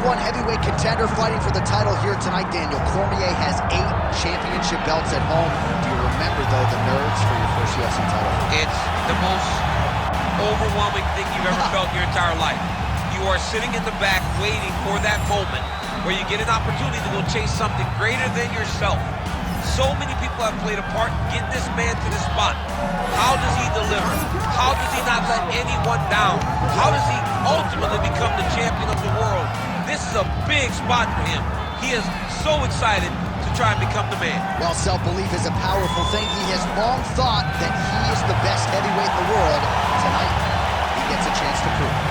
#1 heavyweight contender fighting for the title here tonight. Daniel Cormier has 8 championship belts at home. Do you remember, though, the nerves for your first UFC title? It's the most overwhelming thing you've ever felt in your entire life. You are sitting in the back waiting for that moment where you get an opportunity to go chase something greater than yourself. So many people have played a part in getting this man to this spot. How does he deliver? How does he not let anyone down? How does he ultimately become the champion of the world? This is a big spot for him. He is so excited to try and become the man. While self-belief is a powerful thing, he has long thought that he is the best heavyweight in the world. Tonight, he gets a chance to prove it.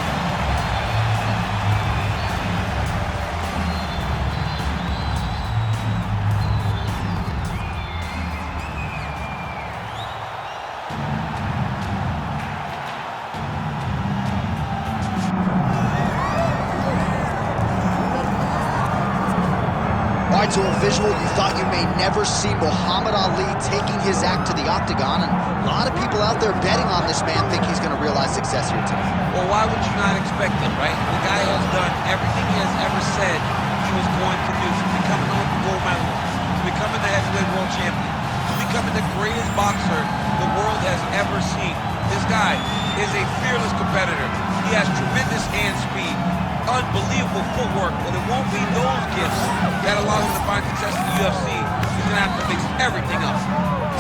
To a visual you thought you may never see Muhammad Ali taking his act to the octagon, and a lot of people out there betting on this man think he's going to realize success here tonight. Well, why would you not expect it, right? The guy has done everything he has ever said he was going to do, from becoming the gold medalist, to becoming the heavyweight world champion, to becoming the greatest boxer the world has ever seen. This guy is a fearless competitor. He has tremendous hand speed, unbelievable footwork, but it won't be those gifts that allow him to find success in the UFC. He's gonna have to mix everything up.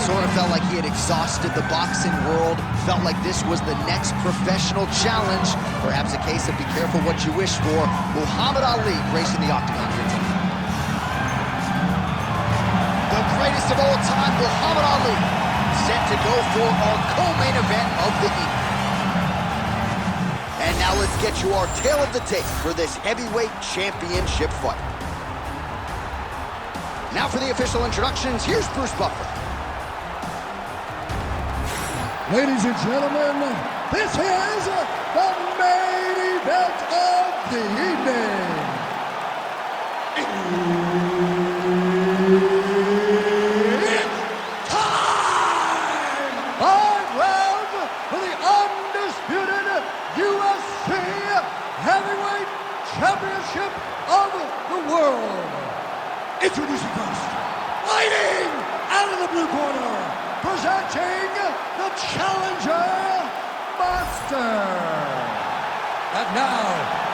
Sort of felt like he had exhausted the boxing world, felt like this was the next professional challenge. Perhaps a case of be careful what you wish for. Muhammad Ali gracing the octagon here tonight. The greatest of all time, Muhammad Ali, set to go for our co-main event of the evening. And now let's get you our tale of the tape for this heavyweight championship fight. Now for the official introductions, here's Bruce Buffer. Ladies and gentlemen, this is the main event of the evening. It's time! 5 rounds for the undisputed UFC Heavyweight Championship of the world. Introducing first, fighting out of the blue corner, presenting the challenger, Monster. And now,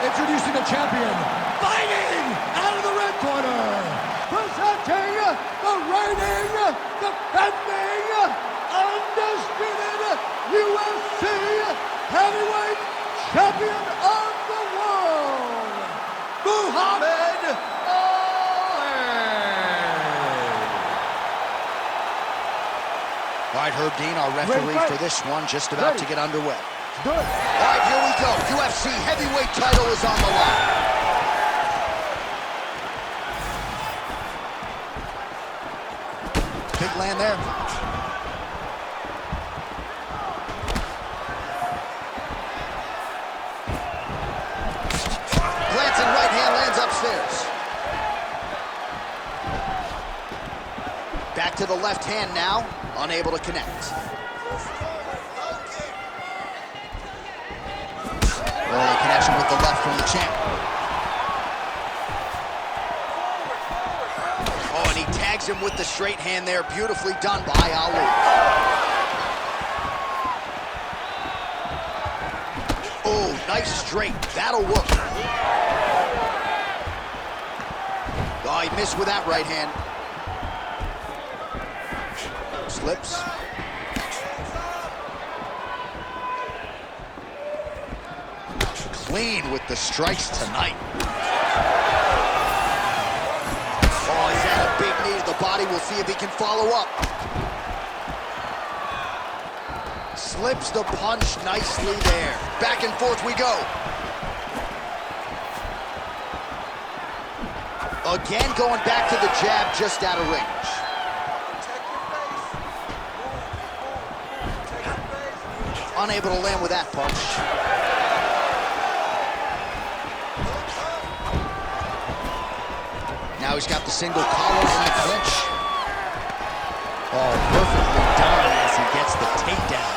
introducing the champion, fighting out of the red corner, presenting the reigning, defending, undisputed UFC Heavyweight Champion of the world, Muhammad Ali. All right, Herb Dean, our referee for this one, just about to get underway. Good. All right, here we go. UFC heavyweight title is on the line. Big land there. Glancing right hand lands upstairs. Back to the left hand now, unable to connect. Early connection with the left from the champ. Oh, and he tags him with the straight hand there. Beautifully done by Ali. Oh, nice straight. That'll work. Oh, he missed with that right hand. Slips. Clean with the strikes tonight. Oh, he's had a big knee to the body. We'll see if he can follow up. Slips the punch nicely there. Back and forth we go. Again, going back to the jab, just out of range. Unable to land with that punch. Now he's got the single collar and the clinch. Oh, perfectly done as he gets the takedown.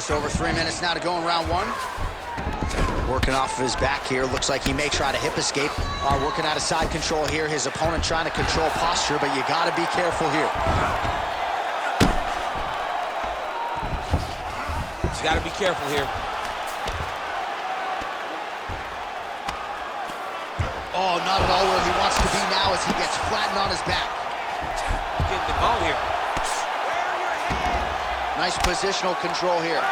Just over 3 minutes now to go in round one. Working off of his back here. Looks like he may try to hip escape. Working out of side control here. His opponent trying to control posture, but you got to be careful here. You got to be careful here. Oh, not at all where he wants to be now as he gets flattened on his back. Getting the ball here. Nice positional control here.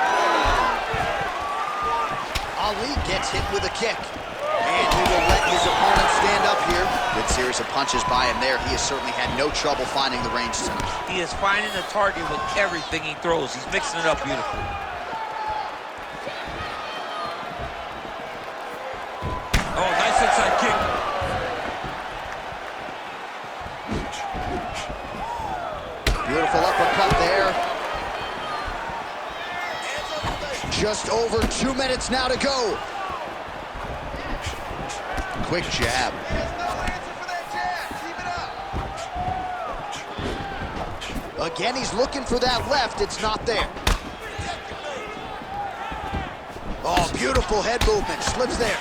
Ali gets hit with a kick. And he will let his opponent stand up here. Good series of punches by him there. He has certainly had no trouble finding the range tonight. He is finding the target with everything he throws. He's mixing it up beautifully. Oh, nice inside kick. Beautiful uppercut there. Just over 2 minutes now to go. Quick jab. Again, he's looking for that left. It's not there. Oh, beautiful head movement. Slips there.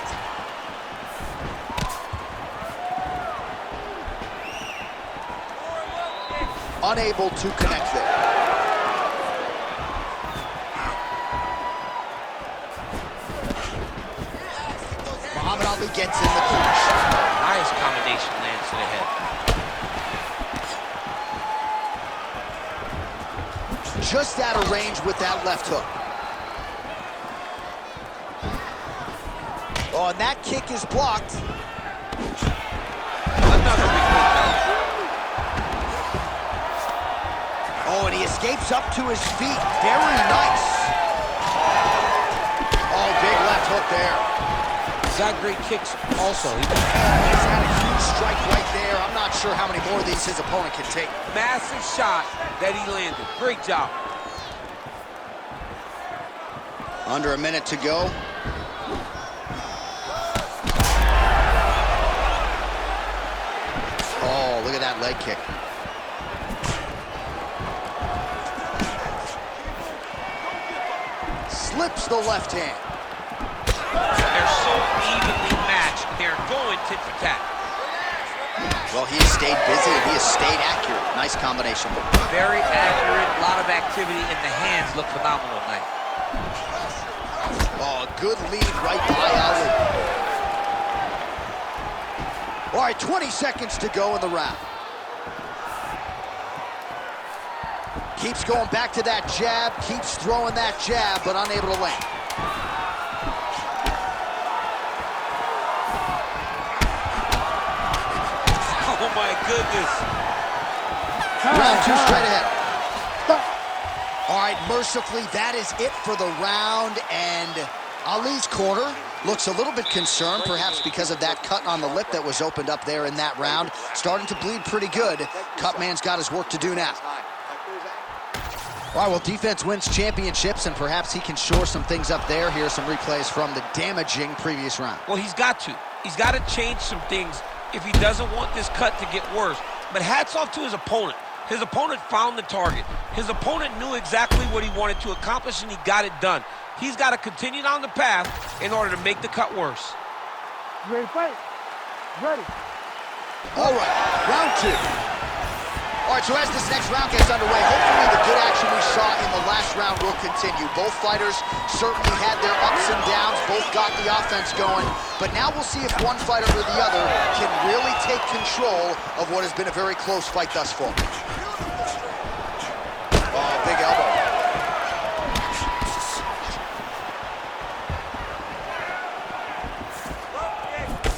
Unable to connect there. Muhammad Ali gets in the clinch. Nice combination, lands to the head. Just out of range with that left hook. Oh, and that kick is blocked. Another big takedown. Oh, and he escapes up to his feet. Very nice. Oh, big left hook there. He's got great kicks also. He's had a huge strike right there. I'm not sure how many more of these his opponent can take. Massive shot that he landed. Great job. Under a minute to go. Oh, look at that leg kick. Slips the left hand. They're so evenly matched. They're going tit for tat. Well, he has stayed busy and he has stayed accurate. Nice combination. Very accurate. A lot of activity, and the hands look phenomenal tonight. Oh, good lead right by Ali. All right, 20 seconds to go in the round. Keeps going back to that jab, keeps throwing that jab, but unable to land. Oh my goodness. Round two straight ahead. All right, mercifully, that is it for the round, and Ali's corner looks a little bit concerned, perhaps because of that cut on the lip that was opened up there in that round. Starting to bleed pretty good. Cutman's got his work to do now. All right, well, defense wins championships, and perhaps he can shore some things up there. Here are some replays from the damaging previous round. Well, he's got to. He's got to change some things if he doesn't want this cut to get worse. But hats off to his opponent. His opponent found the target. His opponent knew exactly what he wanted to accomplish, and he got it done. He's got to continue down the path in order to make the cut worse. You ready to fight? Ready. All right, round two. All right, so as this next round gets underway, hopefully the good action we saw in the last round will continue. Both fighters certainly had their ups and downs. Both got the offense going. But now we'll see if one fighter or the other can really take control of what has been a very close fight thus far. Oh, big elbow.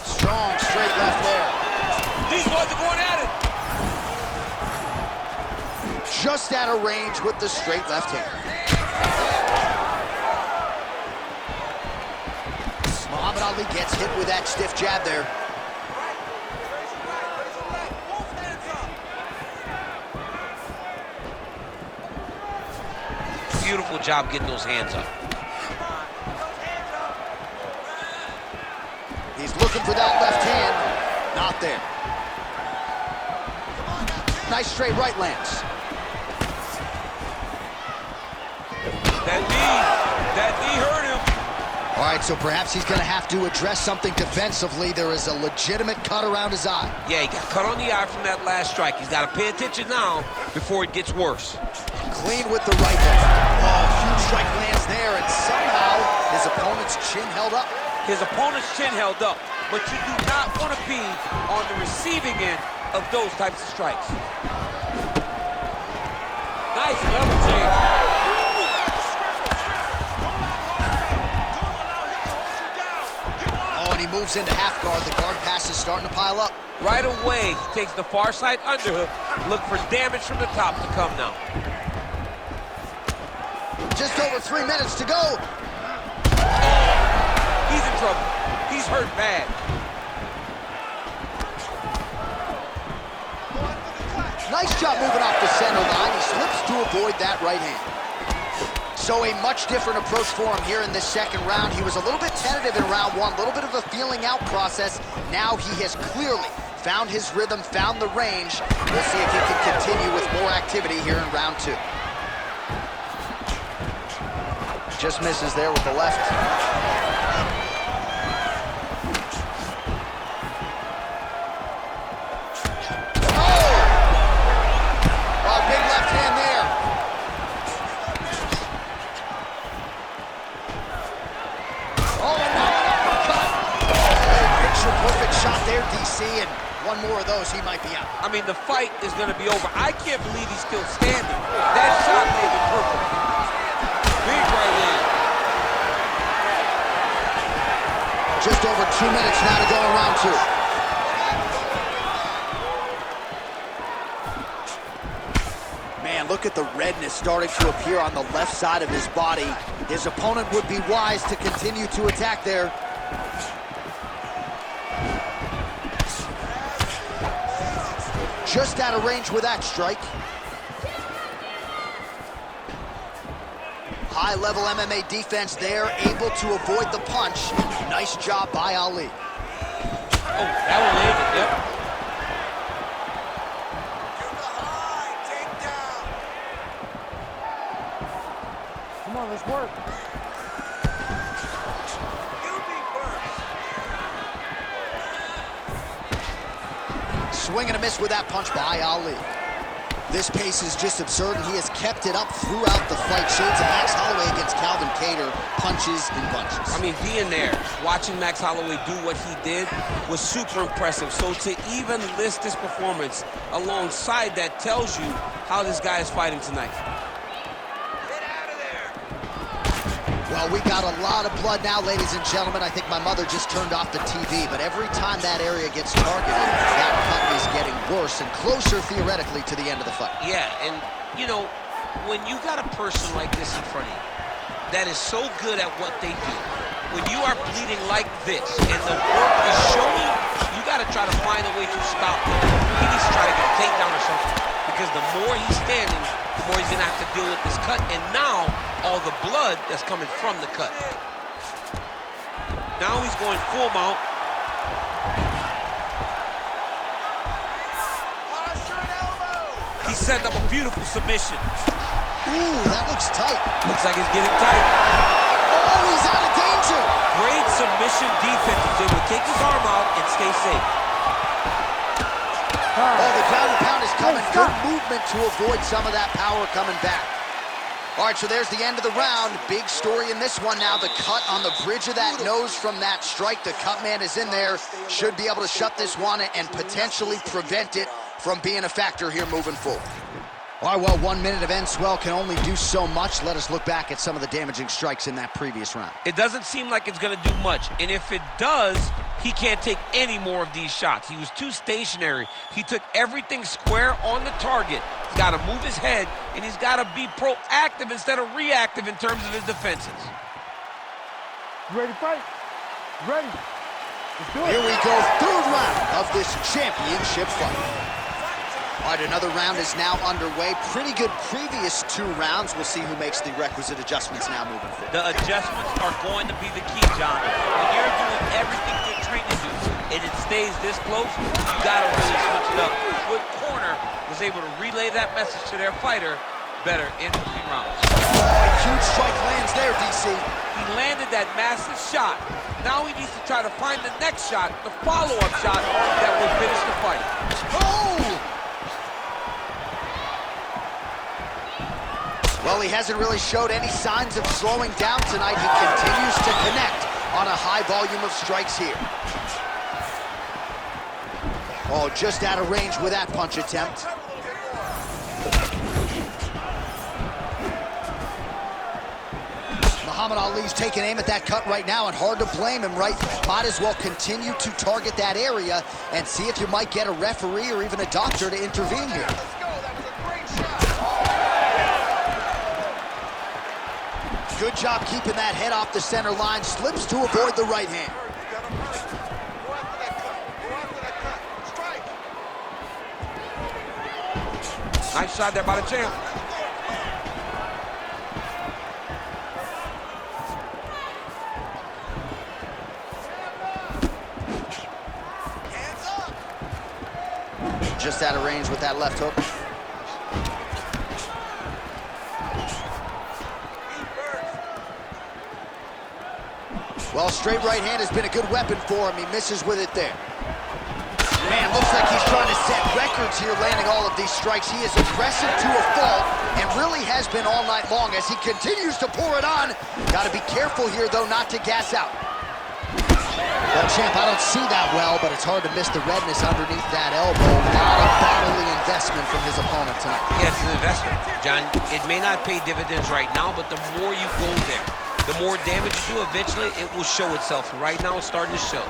Strong straight left there. These boys are going at it. Just out of range with the straight left hand. Muhammad Ali gets hit with that stiff jab there. Beautiful job getting those hands up. He's looking for that left hand. Not there. Nice straight right lands. That knee. right, so perhaps he's going to have to address something defensively. There is a legitimate cut around his eye. Yeah, he got cut on the eye from that last strike. He's got to pay attention now before it gets worse. Clean with the right hook. Oh, huge strike lands there, and somehow his opponent's chin held up. His opponent's chin held up, but you do not want to be on the receiving end of those types of strikes. Nice level change. He moves into half guard. The guard pass is starting to pile up. Right away, he takes the far side underhook. Look for damage from the top to come now. Just over 3 minutes to go. He's in trouble. He's hurt bad. Nice job moving off the center line. He slips to avoid that right hand. So a much different approach for him here in this second round. He was a little bit tentative in round one, a little bit of a feeling out process. Now he has clearly found his rhythm, found the range. We'll see if he can continue with more activity here in round two. Just misses there with the left. Oh, big left hand there. Perfect shot there, DC, and one more of those, he might be out. I mean, the fight is going to be over. I can't believe he's still standing. That shot made it perfect. Big right hand. Just over 2 minutes now to go in round two. Man, look at the redness starting to appear on the left side of his body. His opponent would be wise to continue to attack there. Just out of range with that strike. High-level MMA defense there, able to avoid the punch. Nice job by Ali. Oh, that one landed, yep. Come on, let's work. Swing and a miss with that punch by Ali. This pace is just absurd, and he has kept it up throughout the fight. Shades of Max Holloway against Calvin Kattar, punches and bunches. I mean, being there, watching Max Holloway do what he did was super impressive. So to even list this performance alongside that tells you how this guy is fighting tonight. Well, we got a lot of blood now, ladies and gentlemen. I think my mother just turned off the TV, but every time that area gets targeted, that cut is getting worse and closer, theoretically, to the end of the fight. Yeah, and, you know, when you got a person like this in front of you that is so good at what they do, when you are bleeding like this and the work is showing, you got to try to find a way to stop him. He needs to try to get a takedown or something, because the more he's standing, the more he's going to have to deal with this cut, and now all the blood that's coming from the cut. Now he's going full mount. He set up a beautiful submission. Ooh, that looks tight. Looks like he's getting tight. Oh, he's out of danger. Great submission defense. He's able to take his arm out and stay safe. Oh, the ground and pound is coming. Good movement to avoid some of that power coming back. All right, so there's the end of the round. Big story in this one now. The cut on the bridge of that nose from that strike. The cut man is in there. Should be able to shut this one and potentially prevent it from being a factor here moving forward. All right, well, 1 minute of end swell can only do so much. Let us look back at some of the damaging strikes in that previous round. It doesn't seem like it's going to do much. And if it does, he can't take any more of these shots. He was too stationary. He took everything square on the target. He's got to move his head, and he's got to be proactive instead of reactive in terms of his defenses. You ready to fight? Ready. Let's do it. Here we go, third round of this championship fight. All right, another round is now underway. Pretty good previous 2 rounds. We'll see who makes the requisite adjustments now moving forward. The adjustments are going to be the key, John. When you're doing everything you're trained to do, and it stays this close, you got to really switch it up. Good corner was able to relay that message to their fighter better in between rounds. Oh, huge strike lands there, DC. He landed that massive shot. Now he needs to try to find the next shot, the follow-up shot that will finish the fight. Oh! Well, he hasn't really showed any signs of slowing down tonight. He continues to connect on a high volume of strikes here. Oh, just out of range with that punch attempt. Muhammad Ali's taking aim at that cut right now, and hard to blame him, right? Might as well continue to target that area and see if you might get a referee or even a doctor to intervene here. Good job keeping that head off the center line. Slips to avoid the right hand. Nice shot there by the champ. Just out of range with that left hook. Well, straight right hand has been a good weapon for him. He misses with it there. Man, looks like he's trying to set records here, landing all of these strikes. He is aggressive to a fault and really has been all night long as he continues to pour it on. Got to be careful here, though, not to gas out. Well, champ, I don't see that well, but it's hard to miss the redness underneath that elbow. A lot of bodily investment from his opponent tonight. Yeah, it's an investment, John. It may not pay dividends right now, but the more you go there, the more damage you do, eventually it will show itself. Right now, it's starting to show.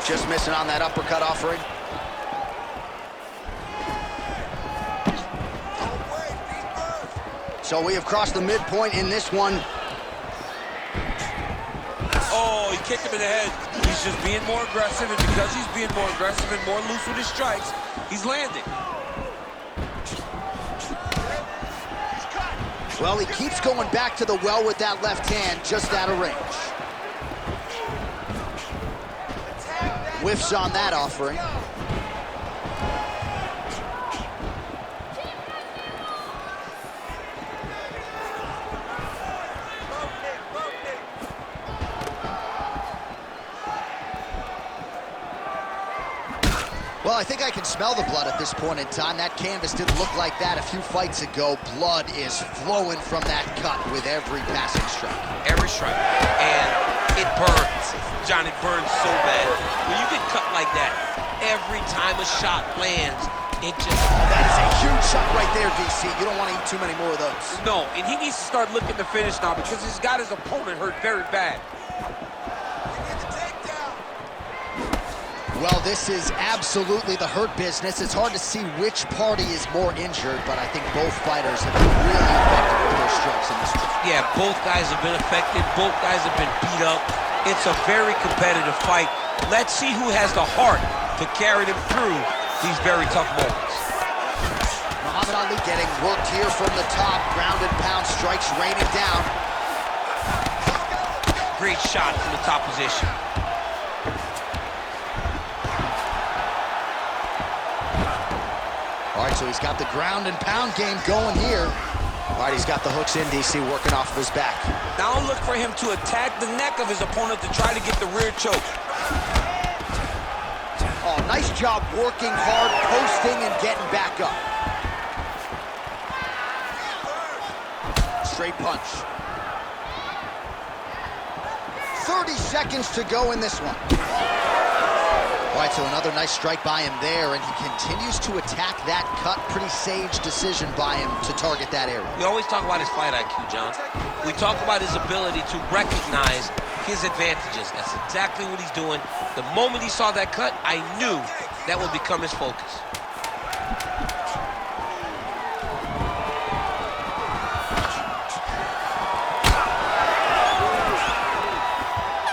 Just missing on that uppercut offering. So we have crossed the midpoint in this one. Oh, he kicked him in the head. He's just being more aggressive, and because he's being more aggressive and more loose with his strikes, he's landing. Well, he keeps going back to the well with that left hand, just out of range. Whiffs on that offering. Well, I think I can smell the blood at this point in time. That canvas didn't look like that a few fights ago. Blood is flowing from that cut with every passing strike. Every strike. And it burns. John, it burns so bad. When you get cut like that, every time a shot lands, it just... That is a huge shot right there, DC. You don't want to eat too many more of those. No, and he needs to start looking to finish now because he's got his opponent hurt very bad. Well, this is absolutely the hurt business. It's hard to see which party is more injured, but I think both fighters have been really effective with their strikes in this one. Yeah, both guys have been affected. Both guys have been beat up. It's a very competitive fight. Let's see who has the heart to carry them through these very tough moments. Muhammad Ali getting worked here from the top. Ground and pound strikes raining down. Great shot from the top position. All right, so he's got the ground and pound game going here. All right, he's got the hooks in, DC, working off of his back. Now look for him to attack the neck of his opponent to try to get the rear choke. Oh, nice job working hard, posting, and getting back up. Straight punch. 30 seconds to go in this one. All right, so another nice strike by him there, and he continues to attack that cut. Pretty sage decision by him to target that area. We always talk about his fight IQ, John. We talk about his ability to recognize his advantages. That's exactly what he's doing. The moment he saw that cut, I knew that would become his focus.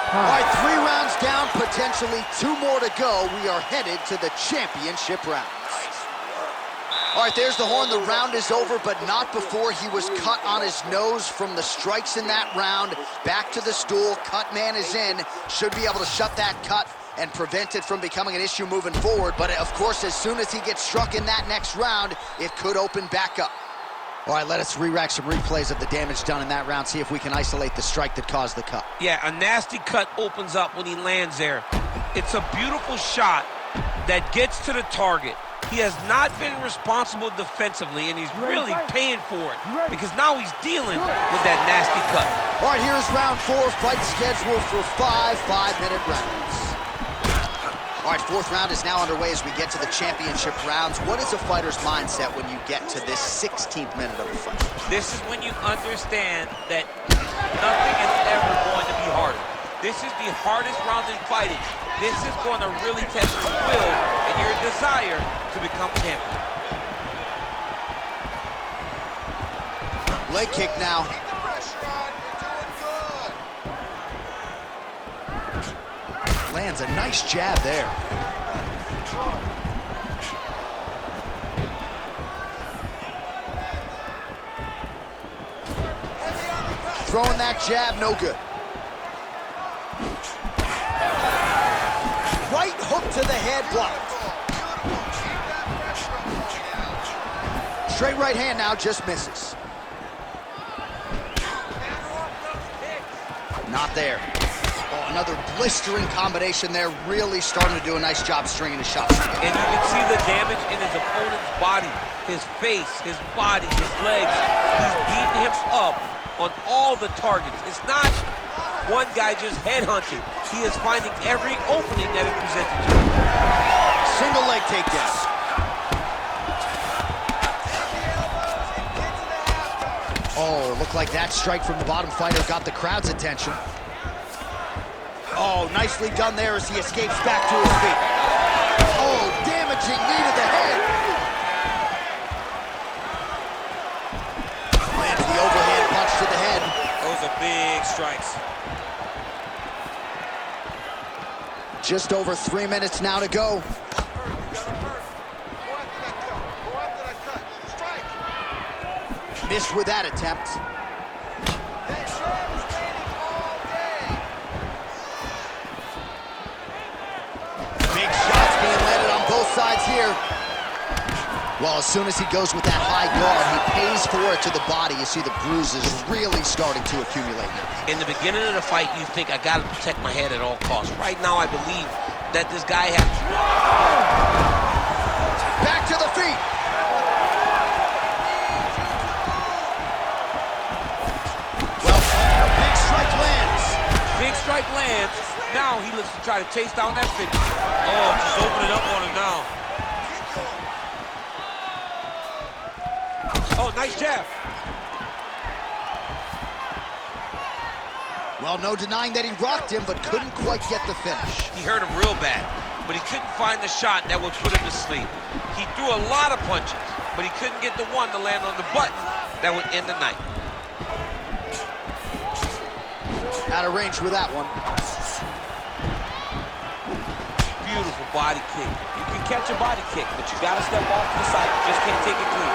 All right, 3 rounds down, potentially 2 more to go. We are headed to the championship rounds. All right, there's the horn. The round is over, but not before he was cut on his nose from the strikes in that round. Back to the stool. Cut man is in. Should be able to shut that cut and prevent it from becoming an issue moving forward. But, of course, as soon as he gets struck in that next round, it could open back up. All right, let us re-rack some replays of the damage done in that round, see if we can isolate the strike that caused the cut. Yeah, a nasty cut opens up when he lands there. It's a beautiful shot that gets to the target. He has not been responsible defensively, and he's really paying for it because now he's dealing with that nasty cut. All right, here's round 4, fight scheduled for 5 5-minute rounds. All right, 4th round is now underway as we get to the championship rounds. What is a fighter's mindset when you get to this 16th minute of the fight? This is when you understand that nothing is ever going to be harder. This is the hardest round in fighting. This is going to really test your will and your desire to become champion. Leg kick now. Lands a nice jab there. Throwing that jab, no good. Right hook to the head, blocked. Straight right hand now, just misses. Not there. Oh, another blistering combination there, really starting to do a nice job stringing his shots together. And you can see the damage in his opponent's body, his face, his body, his legs. He's beating him up on all the targets. It's not one guy just headhunting. He is finding every opening that is presented to him. Single leg takedown. Oh, looked like that strike from the bottom fighter got the crowd's attention. Oh, nicely done there as he escapes back to his feet. Oh, damaging knee to the head. Lands the overhand punch to the head. Those are big strikes. Just over 3 minutes now to go. Missed with that attempt. Big shots being landed on both sides here. Well, as soon as he goes with that high guard, he pays for it to the body. You see the bruises really starting to accumulate now. In the beginning of the fight, you think, I got to protect my head at all costs. Right now, I believe that this guy has... Back to the feet. Big strike lands. Now he looks to try to chase down that finish. Oh, just open it up on him now. Oh, nice jab. Well, no denying that he rocked him, but couldn't quite get the finish. He hurt him real bad, but he couldn't find the shot that would put him to sleep. He threw a lot of punches, but he couldn't get the one to land on the button that would end the night. Out of range with that one. Beautiful body kick. You can catch a body kick, but you gotta step off to the side. You just can't take it clean.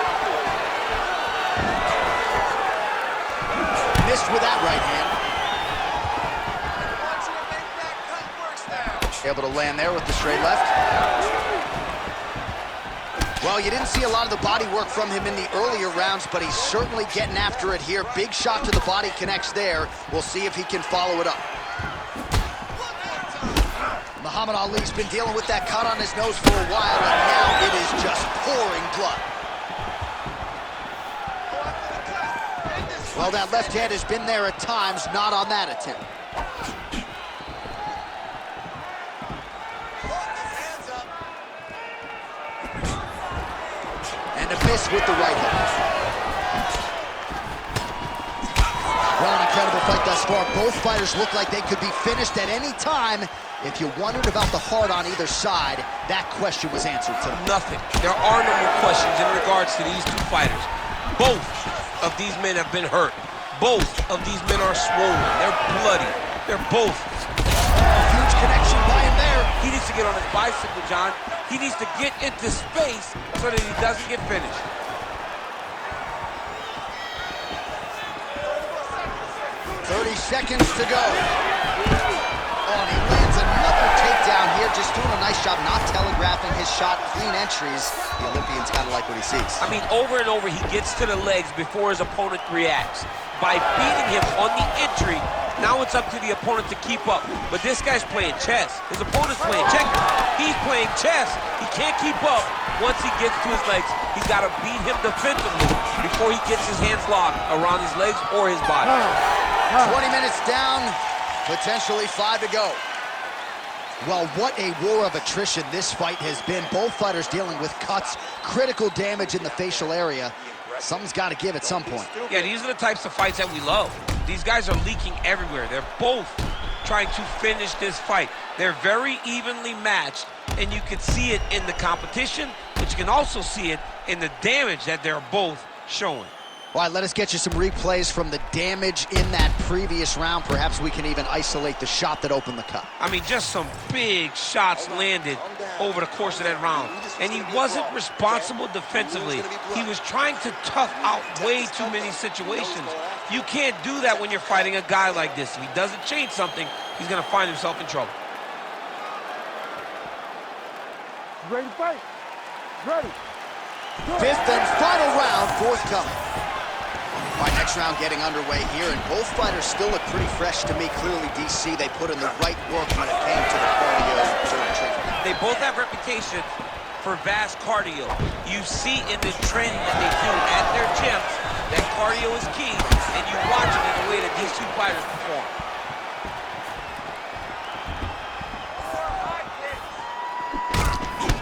Missed with that right hand. Able to land there with the straight left. Well, you didn't see a lot of the body work from him in the earlier rounds, but he's certainly getting after it here. Big shot to the body connects there. We'll see if he can follow it up. Muhammad Ali's been dealing with that cut on his nose for a while, and now it is just pouring blood. Well, that left hand has been there at times, not on that attempt. And a miss with the right hook. Well, an incredible fight thus far. Both fighters look like they could be finished at any time. If you wondered about the heart on either side, that question was answered tonight. Nothing. There are no more questions in regards to these two fighters. Both of these men have been hurt. Both of these men are swollen. They're bloody. They're both. A huge connection by him there. He needs to get on his bicycle, John. He needs to get into space so that he doesn't get finished. .30 seconds to go. Oh, and he lands another takedown here just doing a nice job not telegraphing his shot. Clean entries. The Olympian's kind of like what he sees. I mean, over and over, he gets to the legs before his opponent reacts. By beating him on the entry, now it's up to the opponent to keep up. But this guy's playing chess. His opponent's playing checkers. He's playing chess. He can't keep up. Once he gets to his legs, he's got to beat him defensively before he gets his hands locked around his legs or his body. 20 minutes down, potentially 5 to go. Well, what a war of attrition this fight has been. Both fighters dealing with cuts, critical damage in the facial area. Something's got to give at some point. Yeah, these are the types of fights that we love. These guys are leaking everywhere. They're both trying to finish this fight. They're very evenly matched, and you can see it in the competition, but you can also see it in the damage that they're both showing. All right, let us get you some replays from the damage in that previous round. Perhaps we can even isolate the shot that opened the cut. I mean, just some big shots landed over the course of that round. And he wasn't responsible defensively. He was trying to tough out way too many situations. You can't do that when you're fighting a guy like this. If he doesn't change something, he's going to find himself in trouble. Ready to fight? Ready. Fifth and final round, forthcoming. All right, next round getting underway here, and both fighters still look pretty fresh to me. Clearly, DC, they put in the right work when it came to the cardio during training. They both have reputation for vast cardio. You see in the training that they do at their gyms that cardio is key, and you watch it in the way that these two fighters perform.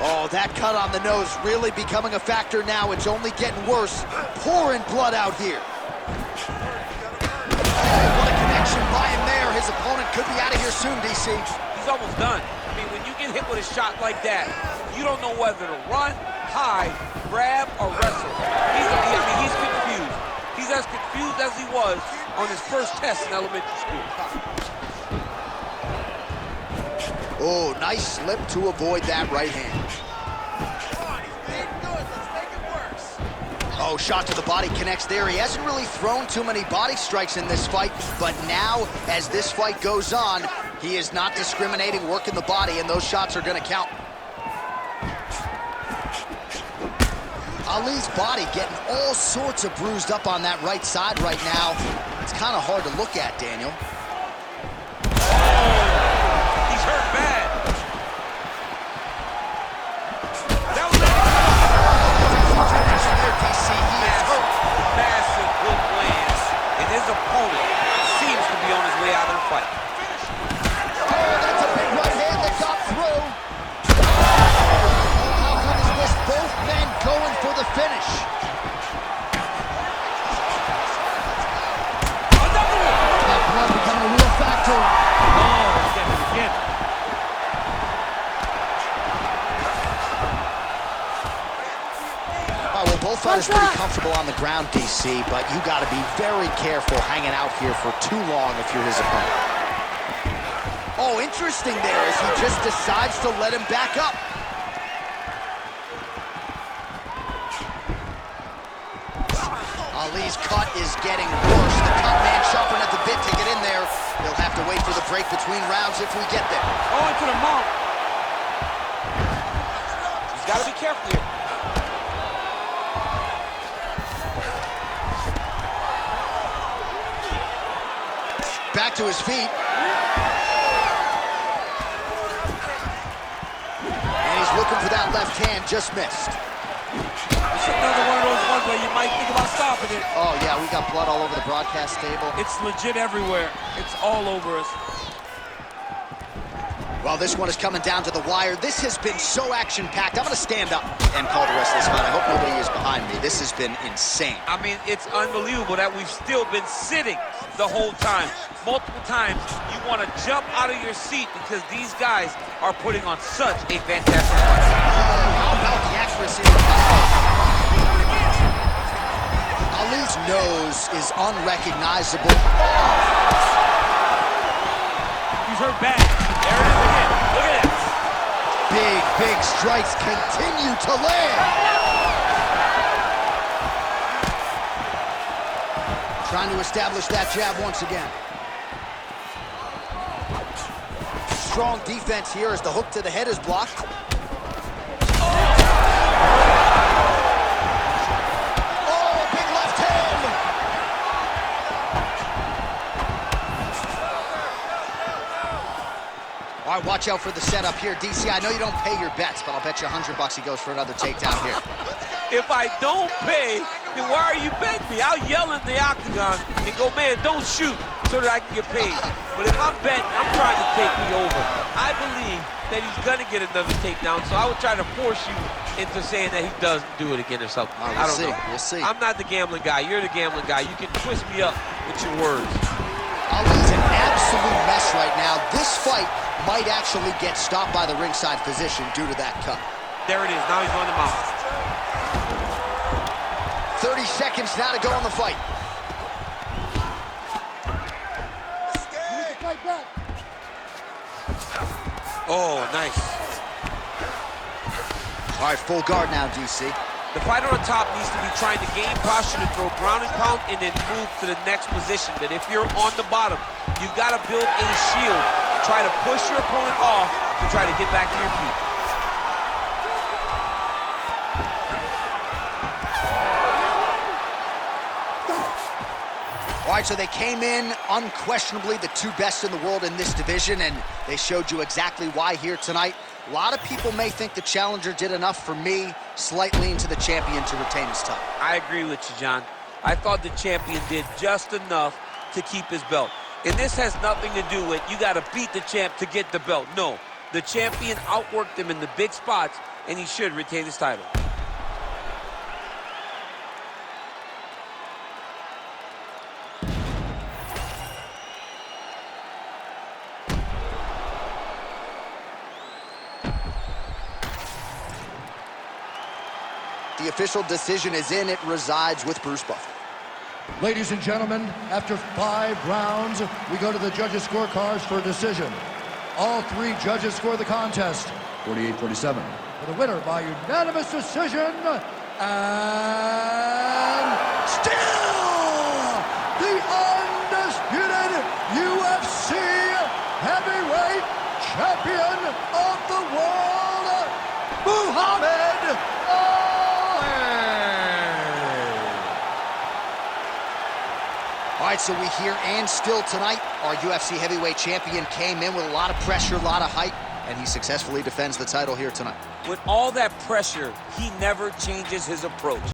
Oh, that cut on the nose really becoming a factor now. It's only getting worse. Pouring blood out here. Oh, what a connection by him there. His opponent could be out of here soon, DC. He's almost done. I mean, when you get hit with a shot like that, you don't know whether to run, hide, grab, or wrestle. He's confused. He's as confused as he was on his first test in elementary school. Oh, nice slip to avoid that right hand. Oh, shot to the body connects there. He hasn't really thrown too many body strikes in this fight, but now, as this fight goes on, he is not discriminating, working the body, and those shots are going to count. Ali's body getting all sorts of bruised up on that right side right now. It's kind of hard to look at, Daniel. He's hurt bad. That was massive hook lands, and his opponent seems to be on his way out of the fight. Oh, that's a big right hand that got through. Oh, how good is this? Both men going for the finish. Another one. That blood becoming a real factor. Oh, he's getting it again. Well, both fighters pretty comfortable on the ground, DC, but you got to be very careful hanging out here for too long if you're his opponent. Oh, interesting there as he just decides to let him back up. Ali's cut is getting worse. The cut man chopping at the bit to get in there. He'll have to wait for the break between rounds if we get there. Oh, into the mount. He's got to be careful here. Back to his feet. And he's looking for that left hand, just missed. It's another one of those ones where you might think about stopping it. Oh, yeah, we got blood all over the broadcast table. It's legit everywhere. It's all over us. Well, this one is coming down to the wire. This has been so action-packed. I'm going to stand up and call the rest of this fight. I hope nobody is behind me. This has been insane. I mean, it's unbelievable that we've still been sitting the whole time. Multiple times, you want to jump out of your seat because these guys are putting on such a fantastic fight. How about the accuracy? Ali's nose is unrecognizable. He's hurt bad. There it is again. Look at that. Big strikes continue to land. Trying to establish that jab once again. strong defense here as the hook to the head is blocked. Oh, big left hand! All right, watch out for the setup here, DC. I know you don't pay your bets, but I'll bet you $100 he goes for another takedown here. If I don't pay, then why are you betting me? I'll yell in the octagon and go, man, don't shoot, so that I can get paid. But if I'm betting, I'm trying to take me over. I believe that he's gonna get another takedown, so I would try to force you into saying that he doesn't do it again or something. Right, I don't know. We'll see. I'm not the gambling guy. You're the gambling guy. You can twist me up with your words. Ali's an absolute mess right now. This fight might actually get stopped by the ringside physician due to that cut. There it is. Now he's on the mount. 30 seconds now to go in the fight. Fight back. Oh, nice. All right, full guard now, DC. The fighter on top needs to be trying to gain posture to throw ground and pound and then move to the next position. But if you're on the bottom, you've got to build a shield. Try to push your opponent off to try to get back to your feet. All right, so they came in unquestionably the two best in the world in this division, and they showed you exactly why here tonight. A lot of people may think the challenger did enough. For me, slight lean to the champion to retain his title. I agree with you, John. I thought the champion did just enough to keep his belt. And this has nothing to do with you got to beat the champ to get the belt. No, the champion outworked him in the big spots, and he should retain his title. The official decision is in. It resides with Bruce Buffer. Ladies and gentlemen, after 5 rounds, we go to the judges' scorecards for a decision. All 3 judges score the contest 48-47. For the winner by unanimous decision, and still the undisputed UFC heavyweight champion of the world, Muhammad All right, so we hear and still tonight, our UFC heavyweight champion came in with a lot of pressure, a lot of hype, and he successfully defends the title here tonight. With all that pressure, he never changes his approach.